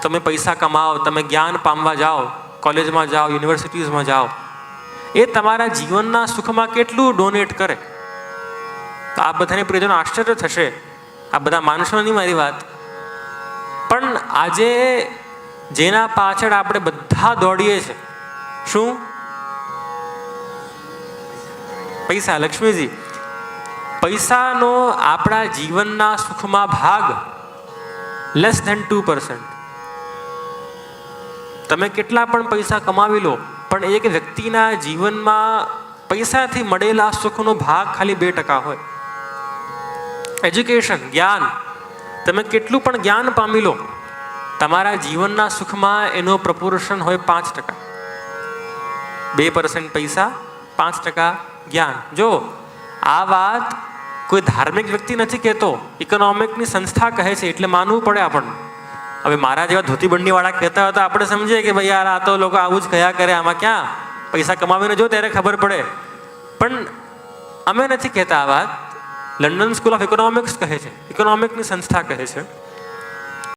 તમે પૈસા કમાઓ, તમે જ્ઞાન પામવા જાઓ, કોલેજમાં જાઓ, યુનિવર્સિટીઝમાં જાઓ, એ તમારા જીવનના સુખમાં કેટલું ડોનેટ કરે. તો આ બધાને પ્રિયજનો આશ્ચર્ય થશે, આ બધા માણસો નહીં મારી વાત, પણ આજે જેના પાછળ આપણે બધા દોડીએ છીએ, શું? પૈસા. લક્ષ્મીજી, પૈસાનો આપણા જીવનના સુખમાં ભાગ લેસ ધેન 2%. તમે કેટલા પણ પૈસા કમાવી લો, પણ એક વ્યક્તિના જીવનમાં પૈસાથી મળેલા સુખનો ભાગ ખાલી 2% હોય. એજ્યુકેશન, જ્ઞાન, તમે કેટલું પણ જ્ઞાન પામી લો, તમારા જીવનના સુખમાં એનો પ્રપોર્શન હોય 5%. 2% પૈસા, 5% જ્ઞાન. જો આ વાત કોઈ ધાર્મિક વ્યક્તિ નથી કહેતો, ઇકોનોમિકની સંસ્થા કહે છે, એટલે માનવું પડે આપણને. હવે મારા જેવા ધોતીબંડીવાળા કહેતા હોય તો આપણે સમજીએ કે ભાઈ યાર આ તો લોકો આવું જ કહ્યા કરે, આમાં ક્યાં પૈસા કમાવીને જો ત્યારે ખબર પડે. પણ અમે નથી કહેતા આ વાત, લંડન સ્કૂલ ઓફ ઇકોનોમિક્સ કહે છે, ઇકોનોમિકની સંસ્થા કહે છે.